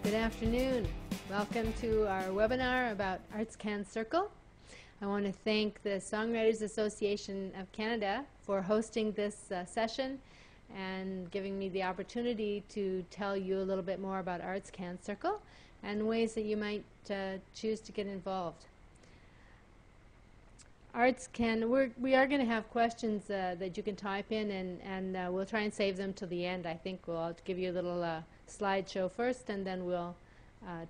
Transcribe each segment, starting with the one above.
Good afternoon. Welcome to our webinar about ArtsCan Circle. I want to thank the Songwriters Association of Canada for hosting this session and giving me the opportunity to tell you a little bit more about ArtsCan Circle and ways that you might choose to get involved. We are going to have questions that you can type in, and we'll try and save them till the end. I think we'll give you a little slideshow first, and then we'll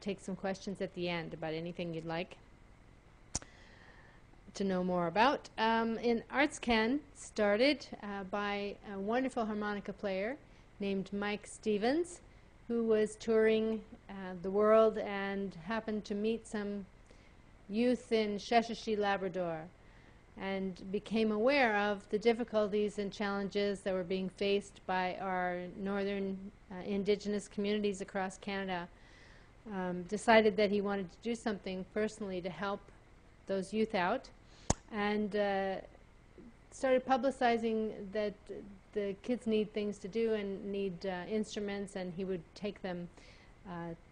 take some questions at the end about anything you'd like to know more about. ArtsCan started by a wonderful harmonica player named Mike Stevens, who was touring the world and happened to meet some youth in Sheshatshiu, Labrador, and became aware of the difficulties and challenges that were being faced by our northern Indigenous communities across Canada. Decided that he wanted to do something personally to help those youth out, and started publicizing that the kids need things to do and need instruments, and he would take them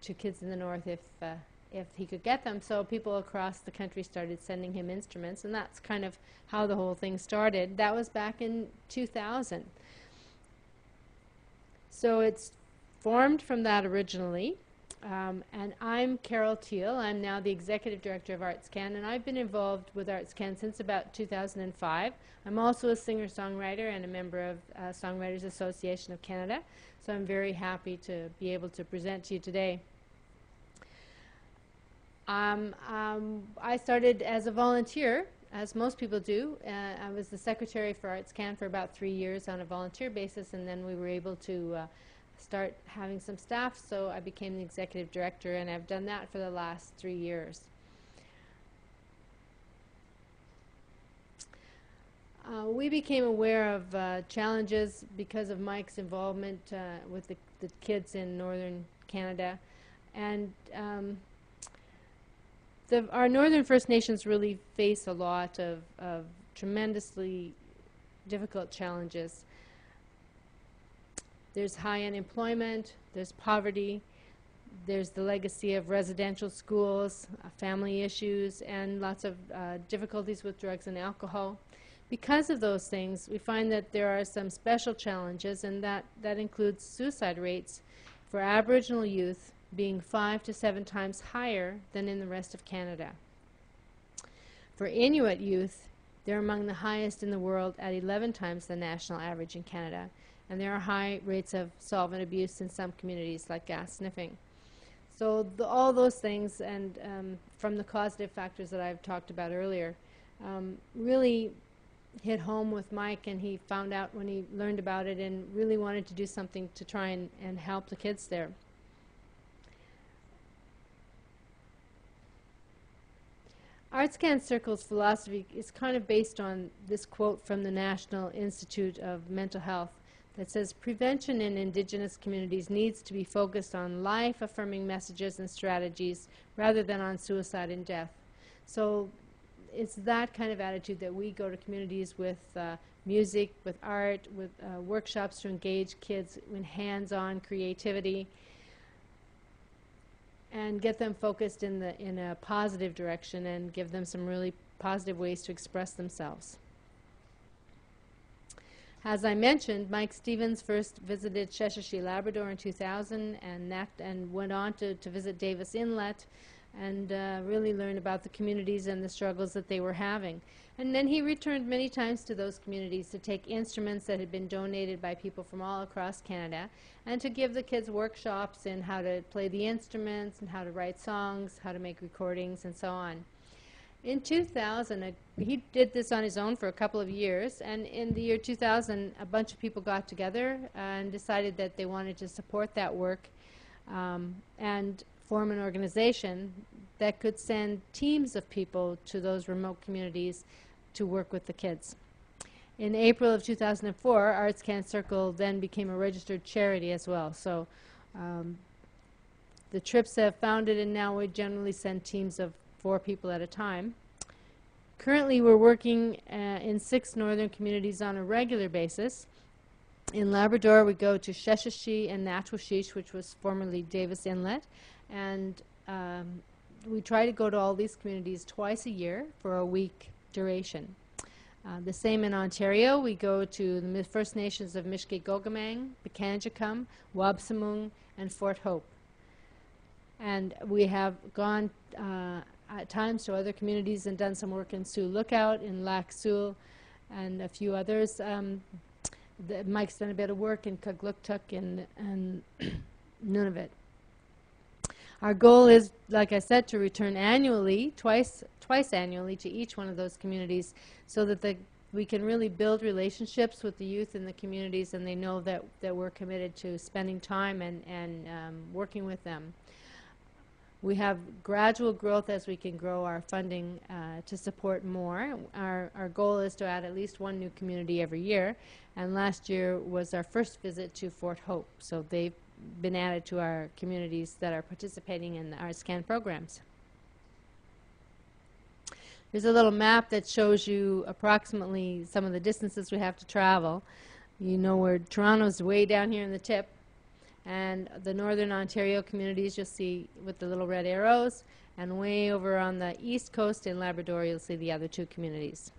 to kids in the north if he could get them. So people across the country started sending him instruments, and that's kind of how the whole thing started. That was back in 2000. So it's formed from that originally. And I'm Carol Teal. I'm now the Executive Director of ArtsCan, and I've been involved with ArtsCan since about 2005. I'm also a singer-songwriter and a member of Songwriters Association of Canada, so I'm very happy to be able to present to you today. I started as a volunteer, as most people do. I was the secretary for ArtsCan for about 3 years on a volunteer basis, and then we were able to start having some staff, so I became the executive director, and I've done that for the last 3 years. We became aware of challenges because of Mike's involvement with the kids in northern Canada, and our northern First Nations really face a lot of tremendously difficult challenges. There's high unemployment, there's poverty, there's the legacy of residential schools, family issues, and lots of difficulties with drugs and alcohol. Because of those things, we find that there are some special challenges, and that includes suicide rates for Aboriginal youth being 5 to 7 times higher than in the rest of Canada. For Inuit youth, they're among the highest in the world at 11 times the national average in Canada. And there are high rates of solvent abuse in some communities, like gas sniffing. So all those things, and from the causative factors that I've talked about earlier, really hit home with Mike, and he found out when he learned about it and really wanted to do something to try and help the kids there. ArtsCan Circle's philosophy is kind of based on this quote from the National Institute of Mental Health that says, prevention in Indigenous communities needs to be focused on life-affirming messages and strategies rather than on suicide and death. So it's that kind of attitude that we go to communities with music, with art, with workshops to engage kids in hands-on creativity and get them focused in a positive direction and give them some really positive ways to express themselves. As I mentioned, Mike Stevens first visited Sheshatshiu, Labrador in 2000 and went on to visit Davis Inlet and really learn about the communities and the struggles that they were having. And then he returned many times to those communities to take instruments that had been donated by people from all across Canada and to give the kids workshops in how to play the instruments and how to write songs, how to make recordings, and so on. In 2000, he did this on his own for a couple of years, and in the year 2000, a bunch of people got together and decided that they wanted to support that work and form an organization that could send teams of people to those remote communities to work with the kids. In April of 2004, ArtsCan Circle then became a registered charity as well. So the trips have founded, and now we generally send teams of 4 people at a time. Currently, we're working in 6 northern communities on a regular basis, In Labrador, we go to Sheshatshiu and Natwashish, which was formerly Davis Inlet, and we try to go to all these communities twice a year for a week duration. The same in Ontario. We go to the First Nations of Mishkegogumang, Pikangikum, Wabsamung, and Fort Hope. And we have gone at times to other communities and done some work in Sioux Lookout, in Lac Sioux, and a few others. Mike's done a bit of work in Kugluktuk and Nunavut. Our goal is, like I said, to return annually, twice annually, to each one of those communities, so that we can really build relationships with the youth in the communities, and they know that we're committed to spending time and working with them. We have gradual growth as we can grow our funding to support more. Our goal is to add at least one new community every year, and last year was our first visit to Fort Hope, so they've been added to our communities that are participating in the ArtsCan programs. There's a little map that shows you approximately some of the distances we have to travel. You know where Toronto's way down here in the tip, and the Northern Ontario communities you'll see with the little red arrows, and way over on the east coast in Labrador you'll see the other two communities.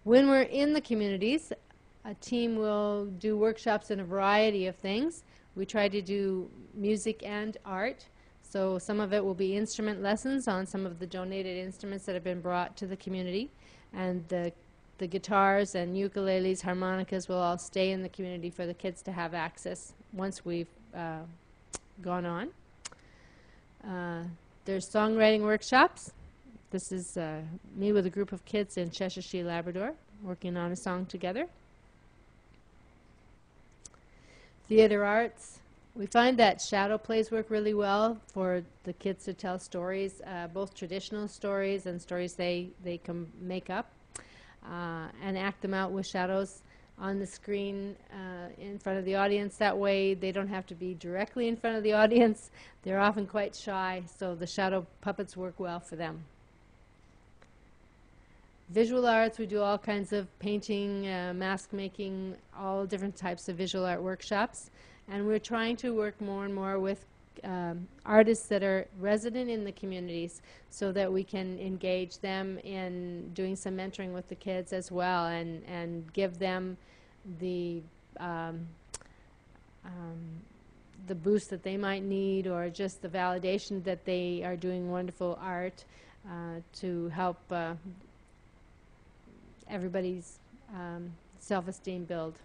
When we're in the communities, a team will do workshops in a variety of things. We try to do music and art, so some of it will be instrument lessons on some of the donated instruments that have been brought to the community, and the guitars and ukuleles, harmonicas will all stay in the community for the kids to have access once we've gone on. There's songwriting workshops. This is me with a group of kids in Sheshatshiu, Labrador, working on a song together. Theater arts. We find that shadow plays work really well for the kids to tell stories, both traditional stories and stories they can make up, and act them out with shadows on the screen in front of the audience. That way they don't have to be directly in front of the audience. They're often quite shy, so the shadow puppets work well for them. Visual arts, we do all kinds of painting, mask making, all different types of visual art workshops. And we're trying to work more and more with artists that are resident in the communities so that we can engage them in doing some mentoring with the kids as well, and give them the boost that they might need, or just the validation that they are doing wonderful art to help everybody's self-esteem build.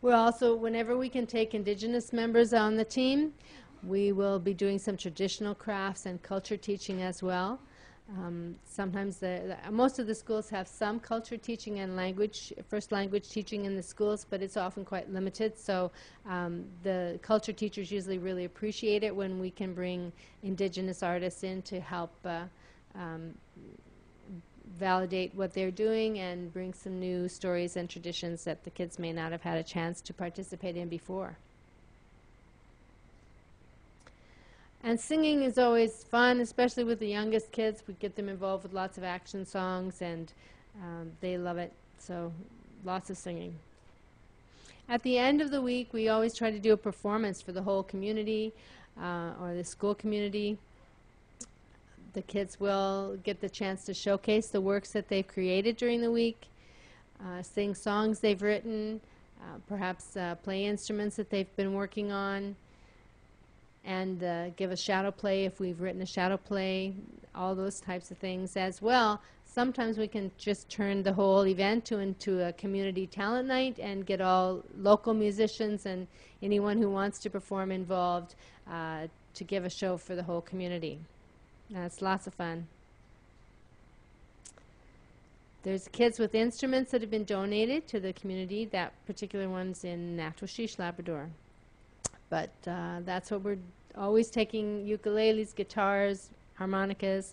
We're also, whenever we can take Indigenous members on the team, we will be doing some traditional crafts and culture teaching as well. Sometimes most of the schools have some culture teaching and first language teaching in the schools, but it's often quite limited. So the culture teachers usually really appreciate it when we can bring Indigenous artists in to help validate what they're doing and bring some new stories and traditions that the kids may not have had a chance to participate in before. And singing is always fun, especially with the youngest kids. We get them involved with lots of action songs, and they love it, so lots of singing. At the end of the week, we always try to do a performance for the whole community or the school community. The kids will get the chance to showcase the works that they've created during the week, sing songs they've written, perhaps play instruments that they've been working on, and give a shadow play if we've written a shadow play, all those types of things as well. Sometimes we can just turn the whole event into a community talent night and get all local musicians and anyone who wants to perform involved to give a show for the whole community. It's lots of fun. There's kids with instruments that have been donated to the community. That particular one's in Natwashish, Labrador. But that's what we're always taking: ukuleles, guitars, harmonicas.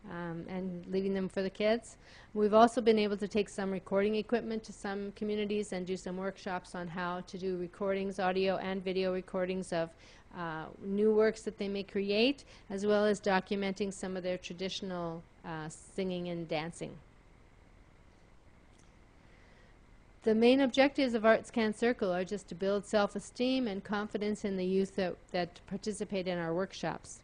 and leaving them for the kids. We've also been able to take some recording equipment to some communities and do some workshops on how to do recordings, audio and video recordings of new works that they may create, as well as documenting some of their traditional singing and dancing. The main objectives of ArtsCan Circle are just to build self-esteem and confidence in the youth that participate in our workshops.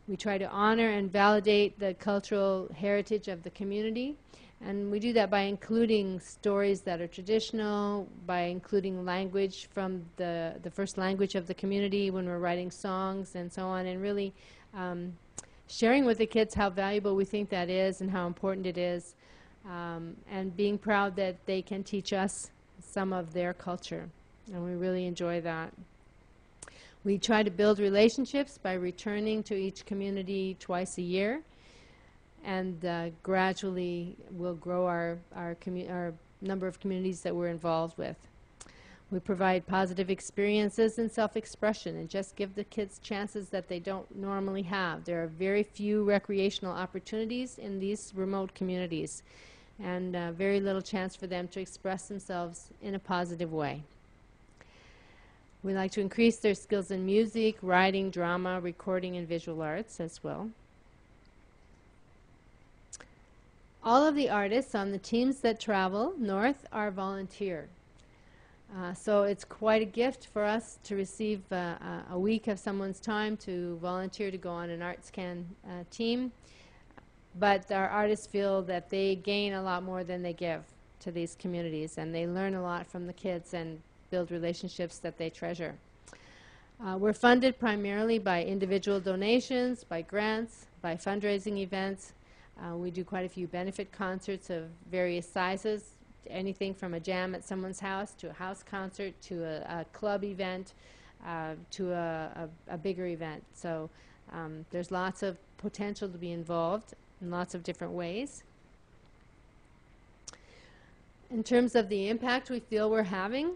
We try to honor and validate the cultural heritage of the community, and we do that by including stories that are traditional, by including language from the first language of the community when we're writing songs and so on, and really sharing with the kids how valuable we think that is and how important it is, and being proud that they can teach us some of their culture, and we really enjoy that. We try to build relationships by returning to each community twice a year, and gradually we'll grow our number of communities that we're involved with. We provide positive experiences and self-expression and just give the kids chances that they don't normally have. There are very few recreational opportunities in these remote communities, and very little chance for them to express themselves in a positive way. We like to increase their skills in music, writing, drama, recording, and visual arts as well. All of the artists on the teams that travel north are volunteer. So it's quite a gift for us to receive a week of someone's time to volunteer to go on an ArtsCan team. But our artists feel that they gain a lot more than they give to these communities, and they learn a lot from the kids and build relationships that they treasure. We're funded primarily by individual donations, by grants, by fundraising events. We do quite a few benefit concerts of various sizes, anything from a jam at someone's house to a house concert to a club event to a bigger event. So there's lots of potential to be involved in lots of different ways. In terms of the impact we feel we're having,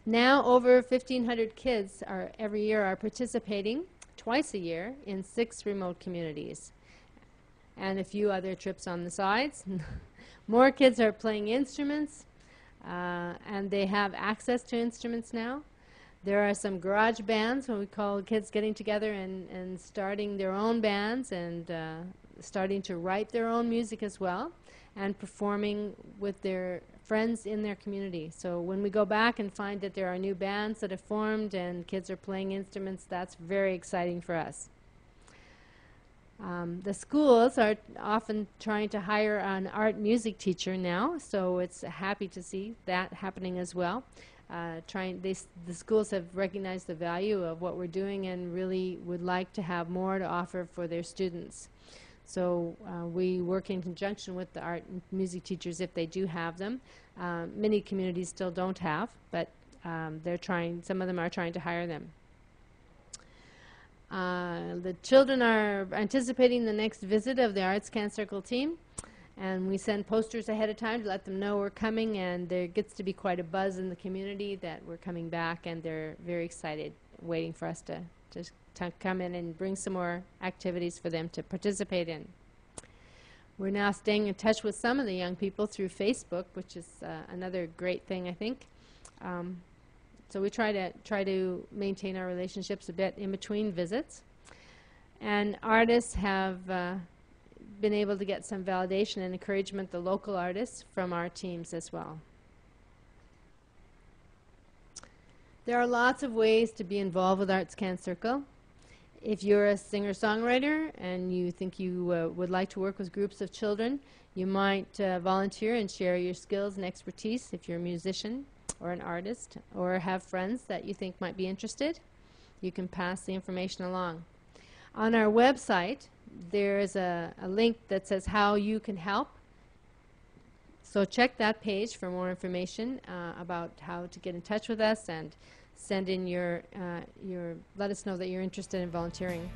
now over 1,500 kids every year are participating twice a year in 6 remote communities, and a few other trips on the sides. More kids are playing instruments, and they have access to instruments now. There are some garage bands, what we call kids getting together and starting their own bands and starting to write their own music as well, and performing with their friends in their community. So when we go back and find that there are new bands that have formed and kids are playing instruments, that's very exciting for us. The schools are often trying to hire an art music teacher now, so it's happy to see that happening as well. The schools have recognized the value of what we're doing and really would like to have more to offer for their students. So we work in conjunction with the art and music teachers if they do have them. Many communities still don't have, but some of them are trying to hire them. The children are anticipating the next visit of the ArtsCan Circle team, and we send posters ahead of time to let them know we're coming, and there gets to be quite a buzz in the community that we're coming back, and they're very excited, waiting for us to come in and bring some more activities for them to participate in. We're now staying in touch with some of the young people through Facebook, which is another great thing, I think. So we try to maintain our relationships a bit in between visits. And artists have been able to get some validation and encouragement, the local artists, from our teams as well. There are lots of ways to be involved with ArtsCan Circle. If you're a singer-songwriter and you think you would like to work with groups of children, you might volunteer and share your skills and expertise if you're a musician or an artist, or have friends that you think might be interested. You can pass the information along. On our website, there is a link that says how you can help. So check that page for more information about how to get in touch with us and send in let us know that you're interested in volunteering.